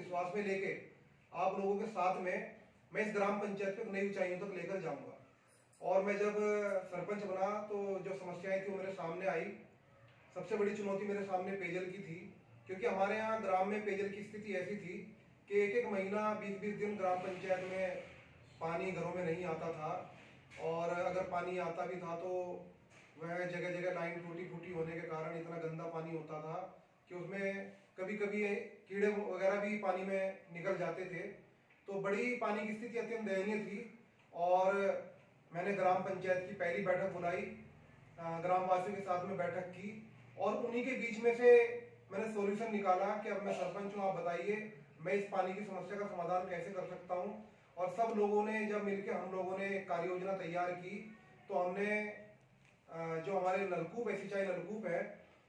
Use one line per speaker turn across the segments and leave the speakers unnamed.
विश्वास में लेके आप लोगों के साथ में मैं इस ग्राम पंचायत को नई ऊंचाइयों तक लेकर जाऊंगा। और मैं जब सरपंच बना तो जो समस्याएं थी वो मेरे सामने आई। सबसे बड़ी चुनौती मेरे सामने पेयजल की थी, क्योंकि हमारे यहाँ ग्राम में पेयजल की स्थिति ऐसी थी कि एक एक महीना 20-20 दिन ग्राम पंचायत में पानी घरों में नहीं आता था। और अगर पानी आता भी था तो वह जगह जगह लाइन टूटी फूटी होने के कारण इतना गंदा पानी होता था कि उसमें कभी कभी कीड़े वगैरह भी पानी में निकल जाते थे। तो बड़ी पानी की स्थिति अत्यंत दयनीय थी। और मैंने ग्राम पंचायत की पहली बैठक बुलाई, ग्रामवासियों के साथ में बैठक की और उन्हीं के बीच में से मैंने सॉल्यूशन निकाला कि अब मैं सरपंच हूँ, आप बताइए मैं इस पानी की समस्या का समाधान कैसे कर सकता हूँ। और सब लोगों ने जब मिलकर हम लोगों ने कार्य योजना तैयार की तो हमने जो हमारे नलकूप है, सिंचाई नलकूप है,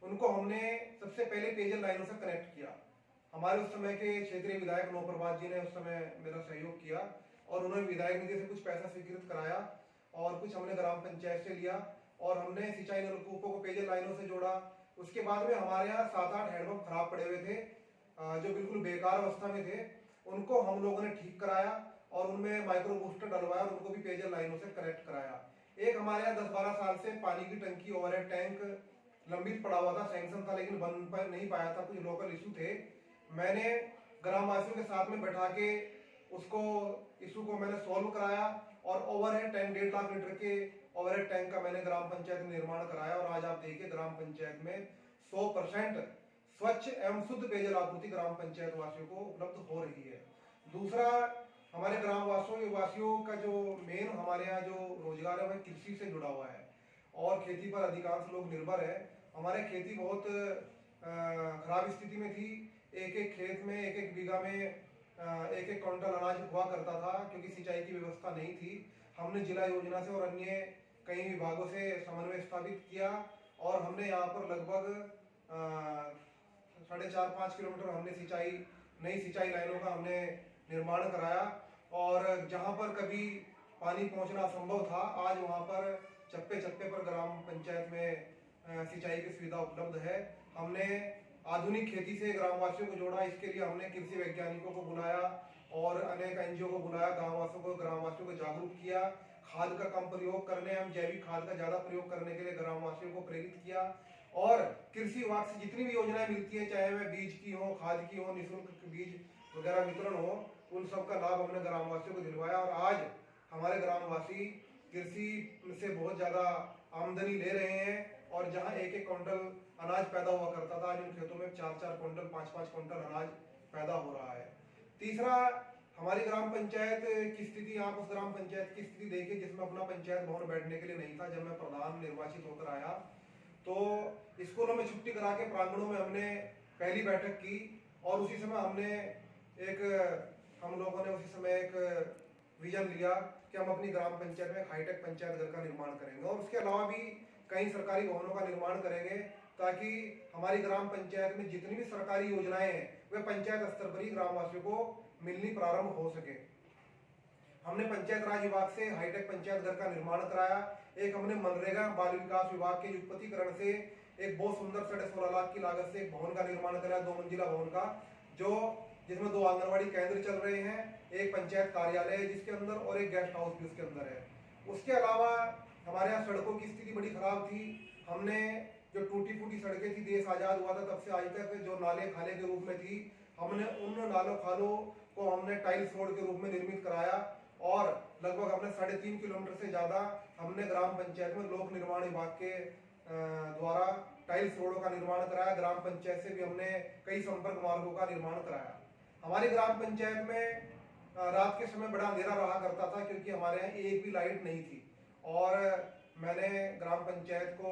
उनको हमने सबसे पहले पेयजल लाइनों से कनेक्ट किया। हमारे उस समय के क्षेत्रीय विधायक नौप्रभात जी ने उस समय मेरा सहयोग किया और उन्होंने विधायक निधि से कुछ पैसा स्वीकृत कराया और कुछ हमने ग्राम पंचायत से लिया और हमने सिंचाई नलकूपों को पेयजल लाइनों से जोड़ा। उसके बाद में हमारे यहाँ 7-8 हैंडपंप खराब पड़े हुए थे, जो बिल्कुल बेकार अवस्था में थे, उनको हम लोगों ने ठीक कराया और उनमें माइक्रो बूस्टर डलवाया और उनको भी पेयजल लाइनों से कनेक्ट कराया। एक हमारे यहाँ 10-12 साल से पानी की टंकी ओवरहेड टैंक लंबित पड़ा हुआ था, सैंक्शन था लेकिन बन पर नहीं पाया था, कुछ लोकल इशू थे। मैंने ग्रामवासियों के साथ में बैठा के उसको इशू को मैंने सॉल्व कराया और ओवरहेड टैंक 1.5 लाख लीटर के ओवरहेड टैंक का मैंने ग्राम पंचायत में निर्माण कराया और आज आप देखिए ग्राम पंचायत में 100% स्वच्छ एवं शुद्ध पेयजल आपूर्ति ग्राम पंचायत वासियों को उपलब्ध हो रही है। दूसरा, हमारे ग्राम वासियों का जो मेन हमारे यहाँ जो रोजगार है वह कृषि से जुड़ा हुआ है और खेती पर अधिकांश लोग निर्भर है। हमारे खेती बहुत खराब स्थिति में थी। एक एक खेत में एक एक बीघा में एक एक क्विंटल अनाज हुआ करता था क्योंकि सिंचाई की व्यवस्था नहीं थी। हमने जिला योजना से और अन्य कई विभागों से समन्वय स्थापित किया और हमने यहाँ पर लगभग 4.5-5 किलोमीटर हमने नई सिंचाई लाइनों का हमने निर्माण कराया और जहाँ पर कभी पानी पहुँचना असंभव था, आज वहाँ पर चप्पे चप्पे पर ग्राम पंचायत में सिंचाई की सुविधा उपलब्ध है। हमने आधुनिक खेती से ग्रामवासियों को जोड़ा, इसके लिए हमने कृषि वैज्ञानिकों को बुलाया और अनेक एनजीओ को बुलाया, ग्रामवासियों को जागरूक किया, खाद का कम प्रयोग करने, हम जैविक खाद का ज्यादा प्रयोग करने के लिए ग्रामवासियों को प्रेरित किया और कृषि विभाग से जितनी भी योजनाएं मिलती है, चाहे वह बीज की हो, खाद की हो, निःशुल्क बीज वगैरह वितरण हो, उन सब का लाभ हमने ग्रामवासियों को दिलवाया और आज हमारे ग्रामवासी कृषि से बहुत ज्यादा आमदनी ले रहे हैं और जहां एक एक क्विंटल अनाज पैदा हुआ करता था, आज उन खेतों में 4-4 क्विंटल 5-5 क्विंटल अनाज पैदा हो रहा है। तीसरा, हमारी ग्राम पंचायत की स्थिति, आप उस ग्राम पंचायत की स्थिति देखिए जिसमें अपना पंचायत भवन बैठने के लिए नहीं था। जब मैं प्रधान निर्वाचित होकर आया तो स्कूलों में छुट्टी करा के प्रांगणों में हमने पहली बैठक की और उसी समय हम लोगों ने उसी समय एक विजन लिया कि हम अपनी ग्राम पंचायत में हाईटेक पंचायत घर का निर्माण करेंगे और उसके अलावा भी कई सरकारी भवनों का निर्माण करेंगे ताकि हमारी ग्राम पंचायत में जितनी भी सरकारी योजनाएं हैं वे पंचायत स्तर पर ही ग्रामवासियों को मिलनी प्रारंभ हो सके। हमने पंचायत राज विभाग से हाईटेक पंचायत घर का निर्माण कराया। एक हमने मनरेगा बाल विकास विभाग के युगपतिकरण से एक बहुत सुंदर 16.5 लाख की लागत से एक भवन का निर्माण कराया, 2 मंजिला भवन का, जिसमें 2 आंगनबाड़ी केंद्र चल रहे हैं, एक पंचायत कार्यालय है जिसके अंदर और एक गेस्ट हाउस भी उसके अंदर है। उसके अलावा हमारे यहाँ सड़कों की स्थिति बड़ी खराब थी। हमने जो टूटी फूटी सड़कें थी, देश आजाद हुआ था तब से आज तक जो नाले खाले के रूप में थी, हमने उन नालों खालों को हमने टाइल्स रोड के रूप में निर्मित कराया और लगभग हमने 3.5 किलोमीटर से ज्यादा हमने ग्राम पंचायत में लोक निर्माण विभाग के द्वारा टाइल्स रोडों का निर्माण कराया। ग्राम पंचायत से भी हमने कई संपर्क मार्गों का निर्माण कराया। हमारी ग्राम पंचायत में रात के समय बड़ा अंधेरा रहा करता था क्योंकि हमारे यहाँ एक भी लाइट नहीं थी और मैंने ग्राम पंचायत को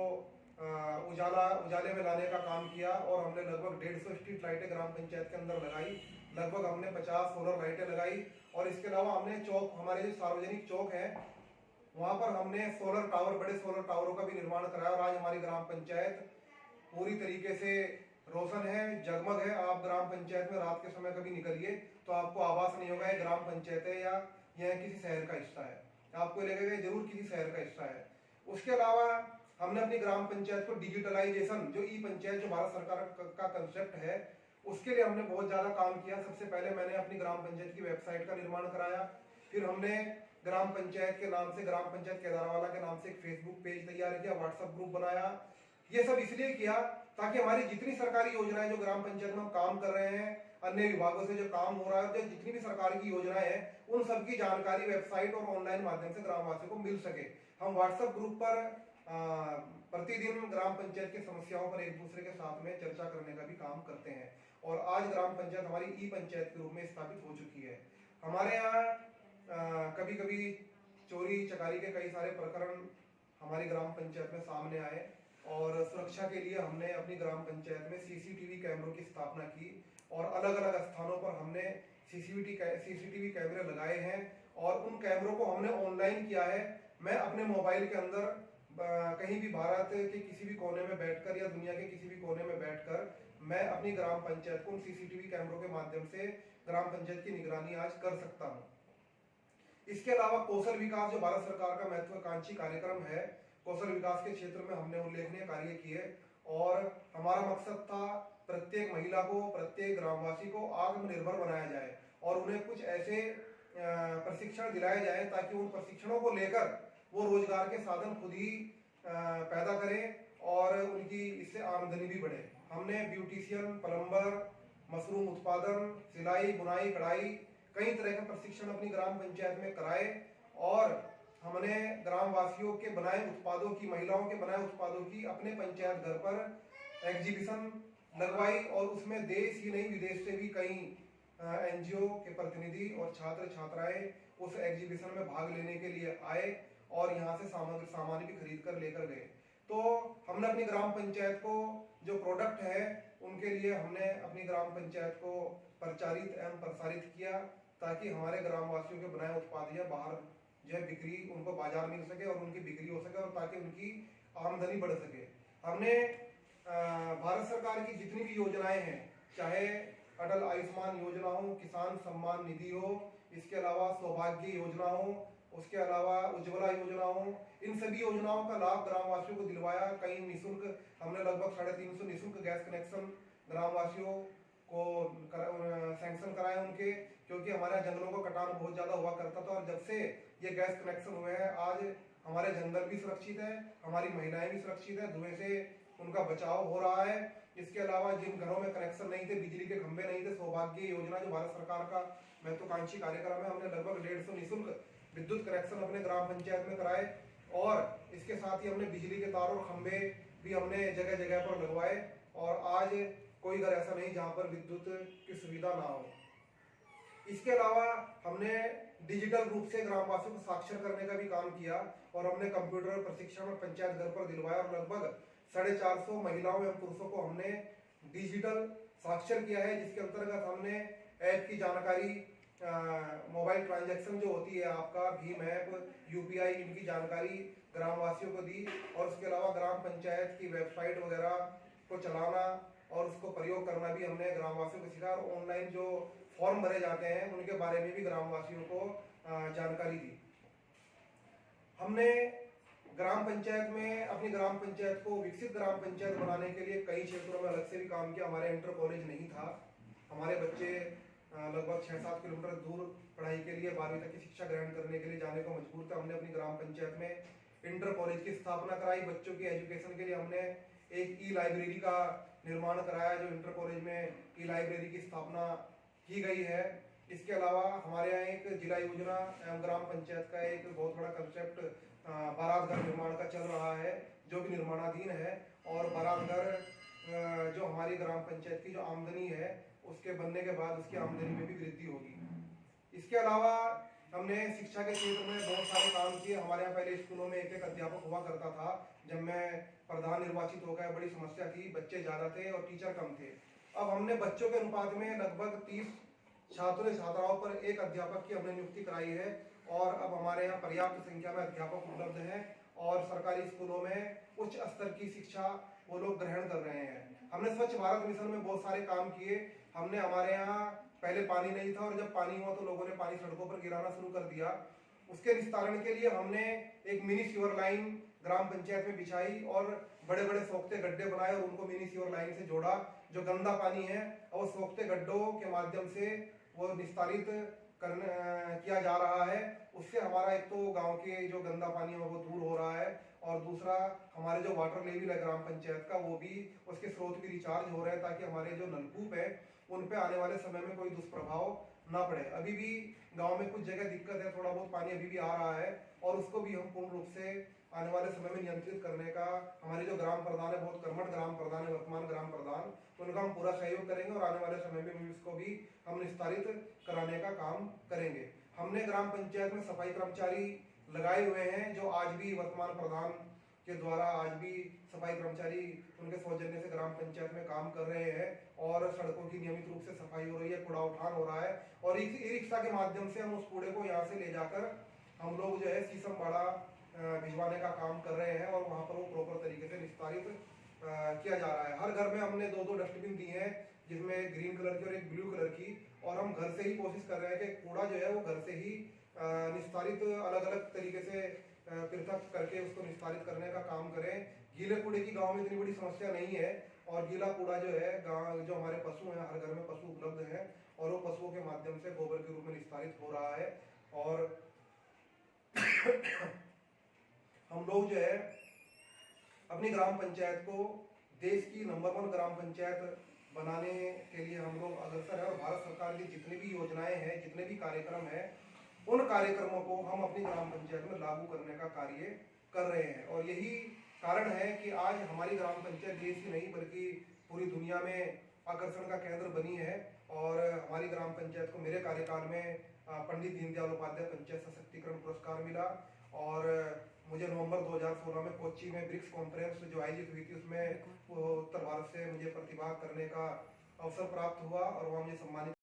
उजाले में लाने का काम किया और हमने लगभग 150 स्ट्रीट लाइटें ग्राम पंचायत के अंदर लगाई। लगभग हमने 50 सोलर लाइटें लगाई और इसके अलावा हमने चौक, हमारे जो सार्वजनिक चौक है वहां पर हमने सोलर टावर, बड़े सोलर टावरों का भी निर्माण कराया और आज हमारी ग्राम पंचायत पूरी तरीके से रोशन है, जगमग है। आप ग्राम पंचायत में रात के समय कभी निकलिए तो आपको आभास नहीं होगा ग्राम पंचायत है या यह किसी शहर का हिस्सा है, आपको लगेगा जरूर किसी शहर का हिस्सा है। उसके अलावा हमने अपनी ग्राम पंचायत को डिजिटलाइजेशन, जो ई पंचायत जो भारत सरकार का कंसेप्ट है, उसके लिए हमने बहुत ज़्यादा काम किया। सबसे पहले मैंने अपनी ग्राम पंचायत की वेबसाइट का निर्माण कराया, फिर हमने ग्राम पंचायत के नाम से, ग्राम पंचायत केदारवाला के नाम से एक फेसबुक पेज तैयार किया, व्हाट्सएप ग्रुप बनाया। ये सब इसलिए किया ताकि हमारी जितनी सरकारी योजनाएं जो ग्राम पंचायत में हम काम कर रहे हैं, अन्य विभागों से जो काम हो रहा है, जो जितनी भी सरकार की योजनाएं हैं, उन सब की जानकारी वेबसाइट और ऑनलाइन माध्यम से ग्रामवासियों को मिल सके। हम व्हाट्सएप ग्रुप पर प्रतिदिन ग्राम पंचायत की समस्याओं पर एक दूसरे के साथ में चर्चा करने का भी काम करते हैं। और आज ग्राम पंचायत हमारी ई पंचायत के रूप में स्थापित हो चुकी है। हमारे यहाँ कभी कभी चोरी चकारी के कई सारे प्रकरण हमारी ग्राम पंचायत में सामने आए और सुरक्षा के लिए हमने अपनी ग्राम पंचायत में सीसीटीवी कैमरों की स्थापना की और अलग अलग स्थानों पर हमने सीसीटीवी कैमरे लगाए हैं और उन कैमरों को हमने ऑनलाइन किया है। मैं अपने मोबाइल के अंदर कहीं भी भारत के किसी भी कोने में बैठकर या दुनिया के किसी भी कोने में बैठकर मैं अपनी ग्राम पंचायत को उन सीसीटीवी कैमरों के माध्यम से ग्राम पंचायत की निगरानी आज कर सकता हूँ। इसके अलावा कौशल विकास जो भारत सरकार का महत्वाकांक्षी कार्यक्रम है, कौशल विकास के क्षेत्र में हमने उल्लेखनीय कार्य किए और हमारा मकसद था प्रत्येक महिला को, प्रत्येक ग्रामवासी को आत्मनिर्भर बनाया जाए और उन्हें कुछ ऐसे प्रशिक्षण दिलाए जाए ताकि उन प्रशिक्षणों को लेकर वो रोजगार के साधन खुद ही पैदा करें और उनकी इससे आमदनी भी बढ़े। हमने ब्यूटिशियन, प्लम्बर, मशरूम उत्पादन, सिलाई, बुनाई, कढ़ाई, कई तरह के प्रशिक्षण अपनी ग्राम पंचायत में कराए और हमने ग्रामवासियों के बनाए उत्पादों की, महिलाओं के बनाए उत्पादों की अपने पंचायत घर पर एग्जीबिशन लगवाई और उसमें देश ही नहीं विदेश से भी कई एनजीओ के प्रतिनिधि और छात्र छात्राएं उस एग्जीबिशन में भाग लेने के लिए आए और यहाँ से सामान भी खरीद कर लेकर गए। तो हमने अपनी ग्राम पंचायत को जो प्रोडक्ट है उनके लिए हमने अपनी ग्राम पंचायत को प्रचारित एवं प्रसारित किया ताकि हमारे ग्रामवासियों के बनाए उत्पाद या बाहर जो है बिक्री, उनको बाजार मिल सके और उनकी बिक्री हो सके और ताकि उनकी आमदनी बढ़ सके। हमने भारत सरकार की जितनी भी योजनाएं हैं, चाहे अटल आयुष्मान योजना हो, किसान सम्मान निधि हो, इसके अलावा सौभाग्य योजना हो, उसके अलावा उज्ज्वला योजना हो, इन सभी योजनाओं का लाभ ग्रामवासियों को दिलवाया। कई निःशुल्क, हमने लगभग 350 निःशुल्क गैस कनेक्शन ग्रामवासियों को सैंक्शन कराए उनके, क्योंकि हमारे जंगलों का कटान बहुत ज्यादा हुआ करता था और जब से ये गैस कनेक्शन हुए हैं आज हमारे जंगल भी सुरक्षित है, हमारी महिलाएं भी सुरक्षित है, धुएं से उनका बचाव हो रहा है। इसके अलावा जिन घरों में कनेक्शन नहीं थे, बिजली के खंभे नहीं थे, सौभाग्य योजना जो भारत सरकार का महत्वाकांक्षी कार्यक्रम है, हमने लगभग 150 निःशुल्क विद्युत कनेक्शन अपने ग्राम पंचायत में कराए और इसके साथ ही हमने बिजली के तार और खंभे भी हमने जगह जगह पर लगवाए और आज कोई घर ऐसा नहीं जहां पर विद्युत की सुविधा ना हो। इसके अलावा हमने डिजिटल रूप से ग्रामवासियों को साक्षर करने का भी काम किया और हमने कंप्यूटर प्रशिक्षण पंचायत घर पर दिलवाया और लगभग 450 महिलाओं एवं पुरुषों को हमने डिजिटल साक्षर किया है, जिसके अंतर्गत हमने ऐप की जानकारी, मोबाइल ट्रांजैक्शन जो होती है आपका भीम ऐप, यूपीआई, इनकी जानकारी ग्रामवासियों को दी और उसके अलावा ग्राम पंचायत की वेबसाइट वगैरह को चलाना और उसको प्रयोग करना भी हमने ग्रामवासियों को सिखाया और ऑनलाइन जो फॉर्म भरे जाते हैं उनके बारे में भी ग्रामवासियों को जानकारी दी। हमने ग्राम पंचायत में अपनी ग्राम पंचायत को विकसित ग्राम पंचायत बनाने के लिए कई क्षेत्रों में अलग से भी काम किया। हमारे इंटर कॉलेज नहीं था, हमारे बच्चे लगभग 6-7 किलोमीटर दूर पढ़ाई के लिए 12वीं तक की शिक्षा ग्रहण करने के लिए जाने को मजबूर थे। हमने अपनी ग्राम पंचायत में इंटर कॉलेज की स्थापना कराई। बच्चों की एजुकेशन के लिए हमने एक ई लाइब्रेरी का निर्माण कराया, जो इंटर कॉलेज में ई लाइब्रेरी की स्थापना की गई है। इसके अलावा हमारे यहाँ एक जिला योजना एवं ग्राम पंचायत का एक बहुत बड़ा कंसेप्ट बारात घर निर्माण का चल रहा है, जो भी निर्माणाधीन है और बारात घर जो हमारी ग्राम पंचायत की जो आमदनी है उसके बनने के बाद उसकी आमदनी में भी वृद्धि होगी। इसके अलावा हमने शिक्षा के क्षेत्र में बहुत सारे काम किए। हमारे यहाँ पहले स्कूलों में एक अध्यापक हुआ करता था। जब मैं प्रधान निर्वाचित हो गया बड़ी समस्या थी, बच्चे ज्यादा थे और टीचर कम थे। अब हमने बच्चों के अनुपात में लगभग 30 छात्रों छात्राओं पर एक अध्यापक की हमने नियुक्ति कराई है और अब हमारे यहाँ पर्याप्त संख्या में अध्यापक उपलब्ध हैं और सरकारी स्कूलों में उच्च स्तर की शिक्षा वो लोग ग्रहण कर रहे हैं। हमने स्वच्छ भारत मिशन में बहुत सारे काम किए। हमने हमारे यहाँ पहले पानी नहीं था और जब पानी हुआ तो लोगों ने पानी सड़कों पर गिराना शुरू कर दिया। उसके निस्तारण के लिए हमने एक मिनी सीवर लाइन ग्राम पंचायत में बिछाई और बड़े बड़े सोखते गड्ढे बनाए और उनको मिनी सीवर लाइन से जोड़ा, जो गंदा पानी है वो सोखते गड्ढों के माध्यम से वो निस्तारित किया जा रहा है। उससे हमारा एक तो गांव के जो गंदा पानी है वो दूर हो रहा है, और दूसरा हमारे जो वाटर लेवल है ग्राम पंचायत का वो भी, उसके स्रोत भी रिचार्ज हो रहे हैं, ताकि हमारे जो नलकूप है उन पे आने वाले समय में कोई दुष्प्रभाव ना पड़े। अभी भी गांव में कुछ जगह दिक्कत है, थोड़ा बहुत पानी अभी भी आ रहा है, और उसको भी हम पूर्ण रूप से आने वाले समय में नियंत्रित करने का, हमारे जो ग्राम प्रधान है, बहुत कर्मठ ग्राम प्रधान है वर्तमान ग्राम प्रधान, तो उनका हम पूरा सहयोग करेंगे और आने वाले समय में भी इसको भी हम निस्तारित कराने का काम करेंगे। हमने ग्राम पंचायत में सफाई कर्मचारी लगाए हुए हैं, जो आज भी वर्तमान प्रधान के द्वारा आज भी सफाई कर्मचारी उनके सौजन्य से ग्राम पंचायत में काम कर रहे हैं, और सड़कों की नियमित रूप से सफाई हो रही है, कूड़ा उठान हो रहा है, और ई रिक्शा के माध्यम से हम उस कूड़े को यहाँ से ले जाकर हम लोग जो है शीशमबाड़ा भिजवाने का काम कर रहे हैं, और वहाँ पर वो प्रॉपर तरीके से निस्तारित किया जा रहा है। हर घर में हमने 2-2 डस्टबिन दिए हैं, जिसमें ग्रीन कलर की और एक ब्लू कलर की, और हम घर से ही कोशिश कर रहे हैं कि कूड़ा जो है वो घर से ही निस्तारित अलग अलग तरीके से पृथक करके उसको निस्तारित करने का काम करें। गीले कूड़े की गांव में इतनी बड़ी समस्या नहीं है, और गीला कूड़ा जो है गांव जो हमारे पशु हैं, हर घर में पशु उपलब्ध हैं, और वो पशुओं के माध्यम से गोबर के रूप में निस्तारित हो रहा है। और हम लोग जो है अपनी ग्राम पंचायत को देश की नंबर 1 ग्राम पंचायत बनाने के लिए हम लोग अग्रसर है, और भारत सरकार की जितनी भी योजनाएं हैं, जितने भी कार्यक्रम हैं, उन कार्यक्रमों को हम अपनी ग्राम पंचायत में लागू करने का कार्य कर रहे हैं। और यही कारण है कि आज हमारी ग्राम पंचायत देश ही नहीं बल्कि पूरी दुनिया में आकर्षण का केंद्र बनी है। और हमारी ग्राम पंचायत को मेरे कार्यकाल में पंडित दीनदयाल उपाध्याय पंचायत सशक्तिकरण पुरस्कार मिला, और मुझे नवंबर 2016 में कोच्चि में ब्रिक्स कॉन्फ्रेंस जो आयोजित हुई थी उसमें उत्तर भारत से मुझे प्रतिभाग करने का अवसर प्राप्त हुआ, और वहाँ मुझे सम्मानित